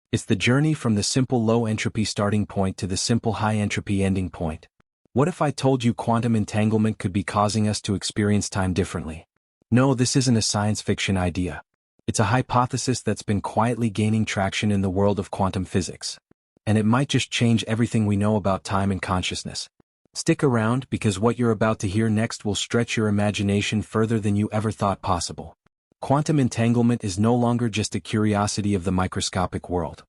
It's the journey from the simple low-entropy starting point to the simple high-entropy ending point. What if I told you quantum entanglement could be causing us to experience time differently? No, this isn't a science fiction idea. It's a hypothesis that's been quietly gaining traction in the world of quantum physics. And it might just change everything we know about time and consciousness. Stick around, because what you're about to hear next will stretch your imagination further than you ever thought possible. Quantum entanglement is no longer just a curiosity of the microscopic world.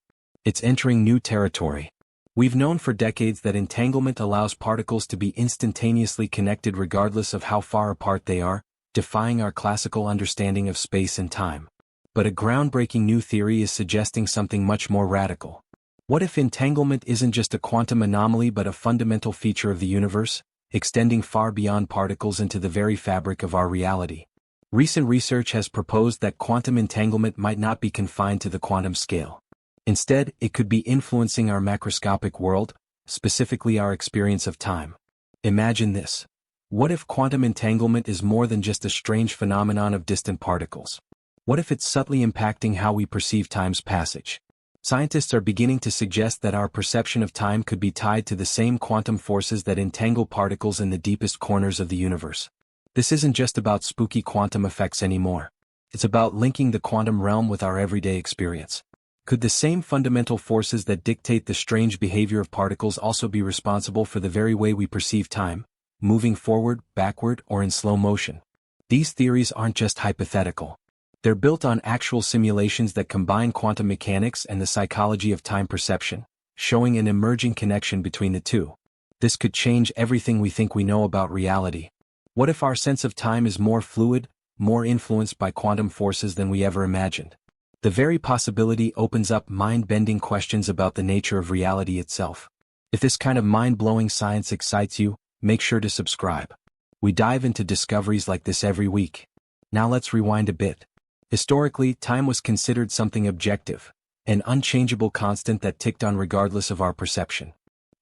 It's entering new territory. We've known for decades that entanglement allows particles to be instantaneously connected regardless of how far apart they are, defying our classical understanding of space and time. But a groundbreaking new theory is suggesting something much more radical. What if entanglement isn't just a quantum anomaly but a fundamental feature of the universe, extending far beyond particles into the very fabric of our reality? Recent research has proposed that quantum entanglement might not be confined to the quantum scale. Instead, it could be influencing our macroscopic world, specifically our experience of time. Imagine this. What if quantum entanglement is more than just a strange phenomenon of distant particles? What if it's subtly impacting how we perceive time's passage? Scientists are beginning to suggest that our perception of time could be tied to the same quantum forces that entangle particles in the deepest corners of the universe. This isn't just about spooky quantum effects anymore. It's about linking the quantum realm with our everyday experience. Could the same fundamental forces that dictate the strange behavior of particles also be responsible for the very way we perceive time, moving forward, backward, or in slow motion? These theories aren't just hypothetical. They're built on actual simulations that combine quantum mechanics and the psychology of time perception, showing an emerging connection between the two. This could change everything we think we know about reality. What if our sense of time is more fluid, more influenced by quantum forces than we ever imagined? The very possibility opens up mind-bending questions about the nature of reality itself. If this kind of mind-blowing science excites you, make sure to subscribe. We dive into discoveries like this every week. Now let's rewind a bit. Historically, time was considered something objective, an unchangeable constant that ticked on regardless of our perception.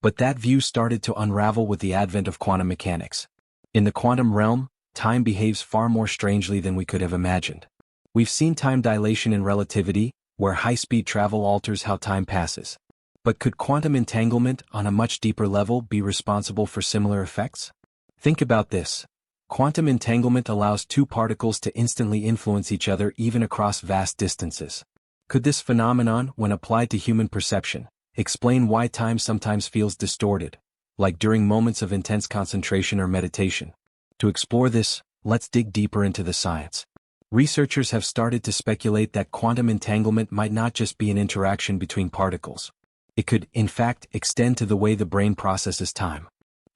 But that view started to unravel with the advent of quantum mechanics. In the quantum realm, time behaves far more strangely than we could have imagined. We've seen time dilation in relativity, where high-speed travel alters how time passes. But could quantum entanglement, on a much deeper level, be responsible for similar effects? Think about this. Quantum entanglement allows two particles to instantly influence each other even across vast distances. Could this phenomenon, when applied to human perception, explain why time sometimes feels distorted, like during moments of intense concentration or meditation? To explore this, let's dig deeper into the science. Researchers have started to speculate that quantum entanglement might not just be an interaction between particles. It could, in fact, extend to the way the brain processes time.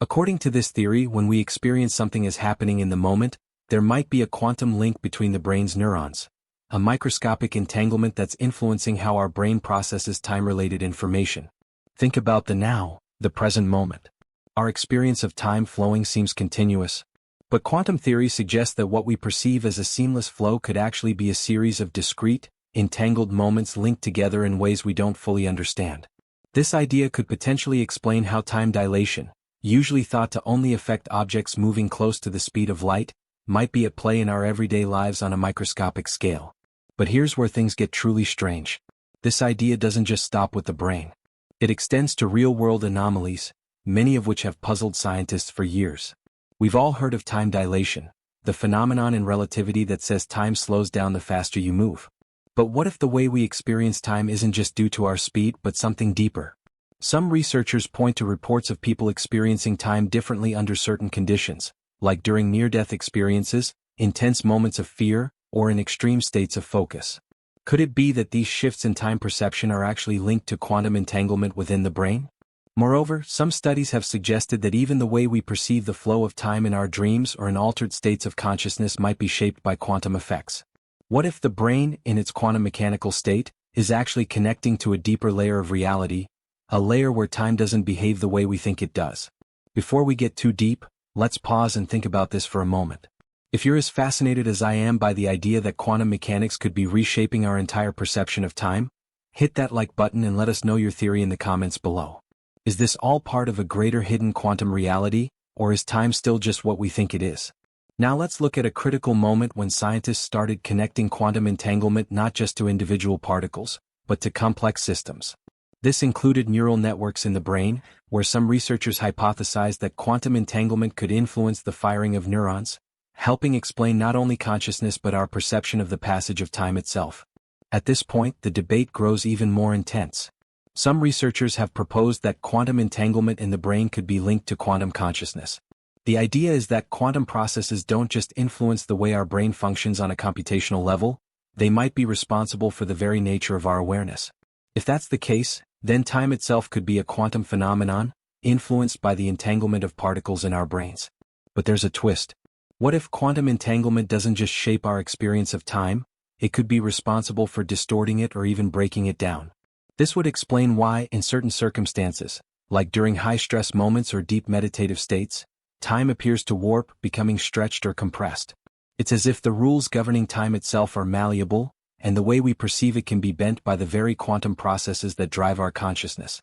According to this theory, when we experience something as happening in the moment, there might be a quantum link between the brain's neurons, a microscopic entanglement that's influencing how our brain processes time-related information. Think about the now, the present moment. Our experience of time flowing seems continuous, but quantum theory suggests that what we perceive as a seamless flow could actually be a series of discrete, entangled moments linked together in ways we don't fully understand. This idea could potentially explain how time dilation, usually thought to only affect objects moving close to the speed of light, might be at play in our everyday lives on a microscopic scale. But here's where things get truly strange. This idea doesn't just stop with the brain. It extends to real-world anomalies, many of which have puzzled scientists for years. We've all heard of time dilation, the phenomenon in relativity that says time slows down the faster you move. But what if the way we experience time isn't just due to our speed but something deeper? Some researchers point to reports of people experiencing time differently under certain conditions, like during near-death experiences, intense moments of fear, or in extreme states of focus. Could it be that these shifts in time perception are actually linked to quantum entanglement within the brain? Moreover, some studies have suggested that even the way we perceive the flow of time in our dreams or in altered states of consciousness might be shaped by quantum effects. What if the brain, in its quantum mechanical state, is actually connecting to a deeper layer of reality, a layer where time doesn't behave the way we think it does? Before we get too deep, let's pause and think about this for a moment. If you're as fascinated as I am by the idea that quantum mechanics could be reshaping our entire perception of time, hit that like button and let us know your theory in the comments below. Is this all part of a greater hidden quantum reality, or is time still just what we think it is? Now let's look at a critical moment when scientists started connecting quantum entanglement not just to individual particles, but to complex systems. This included neural networks in the brain, where some researchers hypothesized that quantum entanglement could influence the firing of neurons, helping explain not only consciousness but our perception of the passage of time itself. At this point, the debate grows even more intense. Some researchers have proposed that quantum entanglement in the brain could be linked to quantum consciousness. The idea is that quantum processes don't just influence the way our brain functions on a computational level, they might be responsible for the very nature of our awareness. If that's the case, then time itself could be a quantum phenomenon, influenced by the entanglement of particles in our brains. But there's a twist. What if quantum entanglement doesn't just shape our experience of time, it could be responsible for distorting it or even breaking it down? This would explain why, in certain circumstances, like during high-stress moments or deep meditative states, time appears to warp, becoming stretched or compressed. It's as if the rules governing time itself are malleable, and the way we perceive it can be bent by the very quantum processes that drive our consciousness.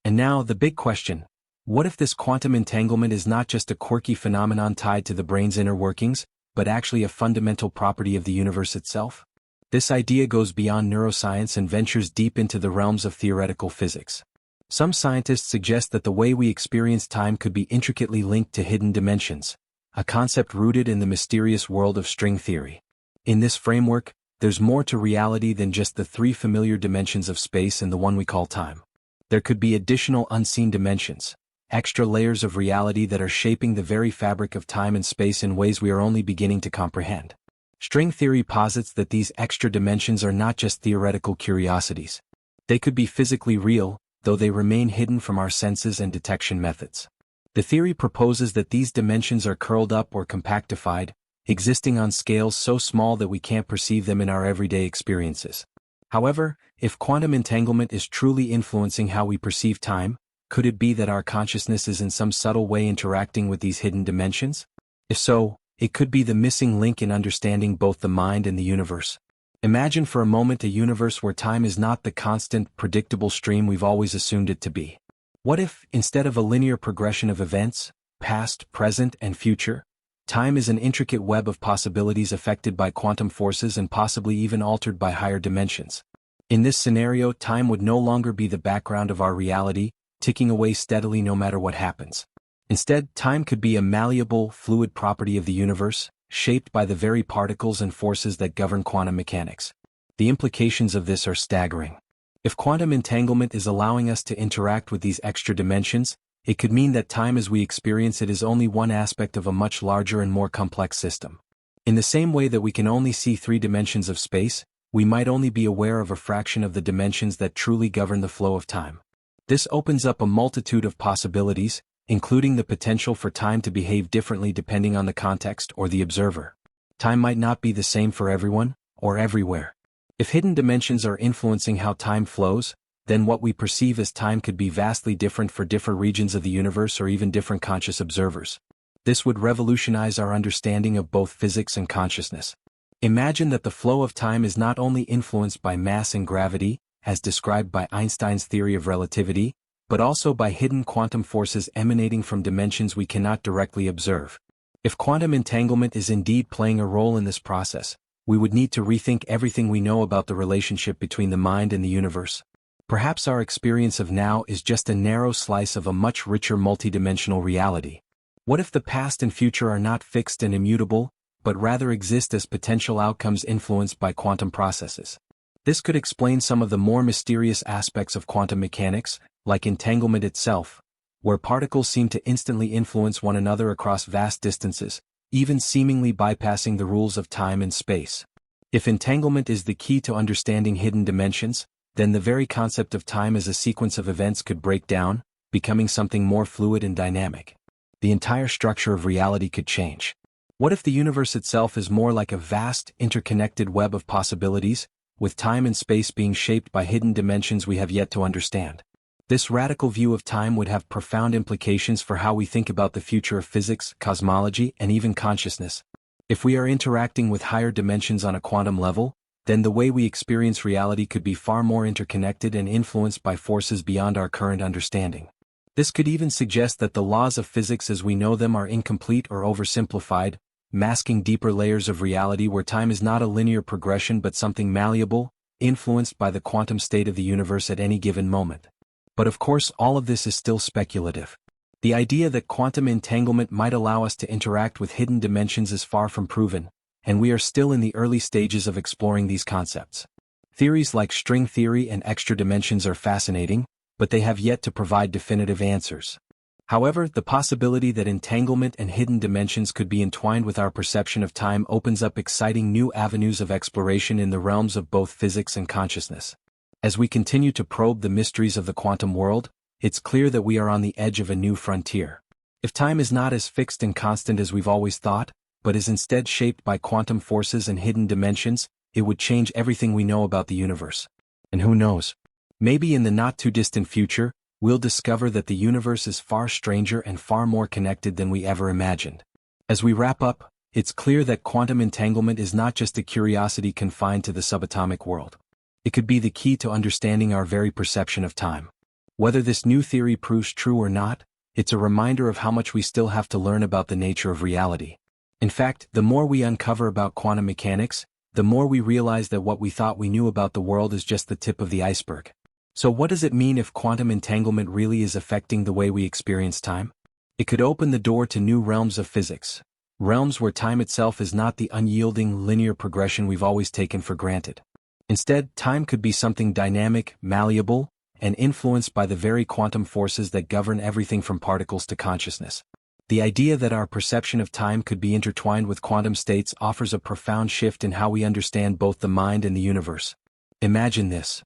And now, the big question: what if this quantum entanglement is not just a quirky phenomenon tied to the brain's inner workings, but actually a fundamental property of the universe itself? This idea goes beyond neuroscience and ventures deep into the realms of theoretical physics. Some scientists suggest that the way we experience time could be intricately linked to hidden dimensions, a concept rooted in the mysterious world of string theory. In this framework, there's more to reality than just the three familiar dimensions of space and the one we call time. There could be additional unseen dimensions, extra layers of reality that are shaping the very fabric of time and space in ways we are only beginning to comprehend. String theory posits that these extra dimensions are not just theoretical curiosities. They could be physically real, though they remain hidden from our senses and detection methods. The theory proposes that these dimensions are curled up or compactified, existing on scales so small that we can't perceive them in our everyday experiences. However, if quantum entanglement is truly influencing how we perceive time, could it be that our consciousness is in some subtle way interacting with these hidden dimensions? If so, it could be the missing link in understanding both the mind and the universe. Imagine for a moment a universe where time is not the constant, predictable stream we've always assumed it to be. What if, instead of a linear progression of events, past, present, and future, time is an intricate web of possibilities affected by quantum forces and possibly even altered by higher dimensions? In this scenario, time would no longer be the background of our reality, ticking away steadily no matter what happens. Instead, time could be a malleable, fluid property of the universe, shaped by the very particles and forces that govern quantum mechanics. The implications of this are staggering. If quantum entanglement is allowing us to interact with these extra dimensions, it could mean that time as we experience it is only one aspect of a much larger and more complex system. In the same way that we can only see 3 dimensions of space, we might only be aware of a fraction of the dimensions that truly govern the flow of time. This opens up a multitude of possibilities, including the potential for time to behave differently depending on the context or the observer. Time might not be the same for everyone, or everywhere. If hidden dimensions are influencing how time flows, then what we perceive as time could be vastly different for different regions of the universe or even different conscious observers. This would revolutionize our understanding of both physics and consciousness. Imagine that the flow of time is not only influenced by mass and gravity, as described by Einstein's theory of relativity, but also by hidden quantum forces emanating from dimensions we cannot directly observe. If quantum entanglement is indeed playing a role in this process, we would need to rethink everything we know about the relationship between the mind and the universe. Perhaps our experience of now is just a narrow slice of a much richer multidimensional reality. What if the past and future are not fixed and immutable, but rather exist as potential outcomes influenced by quantum processes? This could explain some of the more mysterious aspects of quantum mechanics, like entanglement itself, where particles seem to instantly influence one another across vast distances, even seemingly bypassing the rules of time and space. If entanglement is the key to understanding hidden dimensions, then the very concept of time as a sequence of events could break down, becoming something more fluid and dynamic. The entire structure of reality could change. What if the universe itself is more like a vast, interconnected web of possibilities, with time and space being shaped by hidden dimensions we have yet to understand? This radical view of time would have profound implications for how we think about the future of physics, cosmology, and even consciousness. If we are interacting with higher dimensions on a quantum level, then the way we experience reality could be far more interconnected and influenced by forces beyond our current understanding. This could even suggest that the laws of physics as we know them are incomplete or oversimplified, masking deeper layers of reality where time is not a linear progression but something malleable, influenced by the quantum state of the universe at any given moment. But of course, all of this is still speculative. The idea that quantum entanglement might allow us to interact with hidden dimensions is far from proven, and we are still in the early stages of exploring these concepts. Theories like string theory and extra dimensions are fascinating, but they have yet to provide definitive answers. However, the possibility that entanglement and hidden dimensions could be entwined with our perception of time opens up exciting new avenues of exploration in the realms of both physics and consciousness. As we continue to probe the mysteries of the quantum world, it's clear that we are on the edge of a new frontier. If time is not as fixed and constant as we've always thought, but is instead shaped by quantum forces and hidden dimensions, it would change everything we know about the universe. And who knows? Maybe in the not-too-distant future, we'll discover that the universe is far stranger and far more connected than we ever imagined. As we wrap up, it's clear that quantum entanglement is not just a curiosity confined to the subatomic world. It could be the key to understanding our very perception of time. Whether this new theory proves true or not, it's a reminder of how much we still have to learn about the nature of reality. In fact, the more we uncover about quantum mechanics, the more we realize that what we thought we knew about the world is just the tip of the iceberg. So what does it mean if quantum entanglement really is affecting the way we experience time? It could open the door to new realms of physics, realms where time itself is not the unyielding linear progression we've always taken for granted. Instead, time could be something dynamic, malleable, and influenced by the very quantum forces that govern everything from particles to consciousness. The idea that our perception of time could be intertwined with quantum states offers a profound shift in how we understand both the mind and the universe. Imagine this.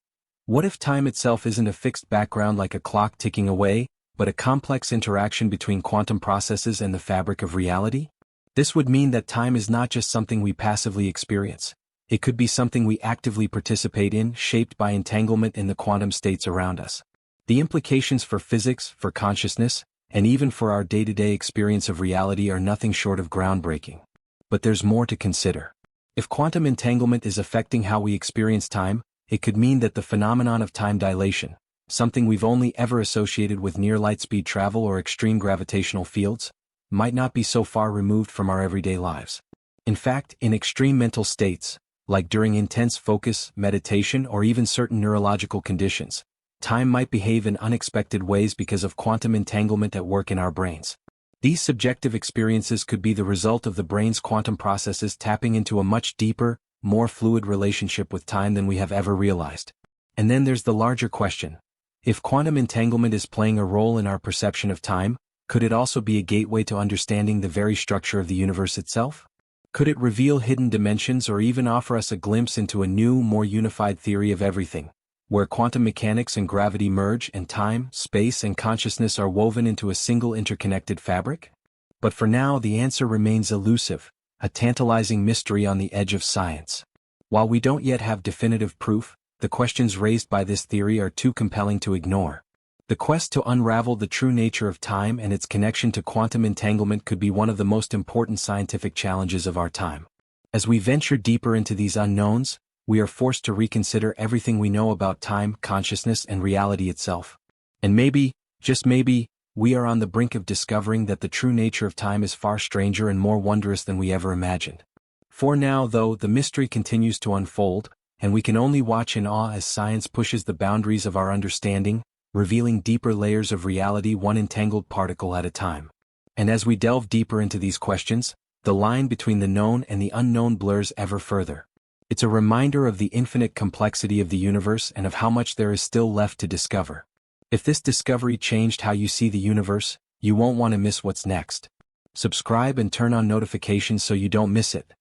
What if time itself isn't a fixed background like a clock ticking away, but a complex interaction between quantum processes and the fabric of reality? This would mean that time is not just something we passively experience. It could be something we actively participate in, shaped by entanglement in the quantum states around us. The implications for physics, for consciousness, and even for our day-to-day experience of reality are nothing short of groundbreaking. But there's more to consider. If quantum entanglement is affecting how we experience time, it could mean that the phenomenon of time dilation, something we've only ever associated with near light-speed travel or extreme gravitational fields, might not be so far removed from our everyday lives. In fact, in extreme mental states, like during intense focus, meditation, or even certain neurological conditions, time might behave in unexpected ways because of quantum entanglement at work in our brains. These subjective experiences could be the result of the brain's quantum processes tapping into a much deeper, more fluid relationship with time than we have ever realized. And then there's the larger question. If quantum entanglement is playing a role in our perception of time, could it also be a gateway to understanding the very structure of the universe itself? Could it reveal hidden dimensions or even offer us a glimpse into a new, more unified theory of everything, where quantum mechanics and gravity merge and time, space, and consciousness are woven into a single interconnected fabric? But for now, the answer remains elusive, a tantalizing mystery on the edge of science. While we don't yet have definitive proof, the questions raised by this theory are too compelling to ignore. The quest to unravel the true nature of time and its connection to quantum entanglement could be one of the most important scientific challenges of our time. As we venture deeper into these unknowns, we are forced to reconsider everything we know about time, consciousness, and reality itself. And maybe, just maybe, we are on the brink of discovering that the true nature of time is far stranger and more wondrous than we ever imagined. For now, though, the mystery continues to unfold, and we can only watch in awe as science pushes the boundaries of our understanding, revealing deeper layers of reality one entangled particle at a time. And as we delve deeper into these questions, the line between the known and the unknown blurs ever further. It's a reminder of the infinite complexity of the universe and of how much there is still left to discover. If this discovery changed how you see the universe, you won't want to miss what's next. Subscribe and turn on notifications so you don't miss it.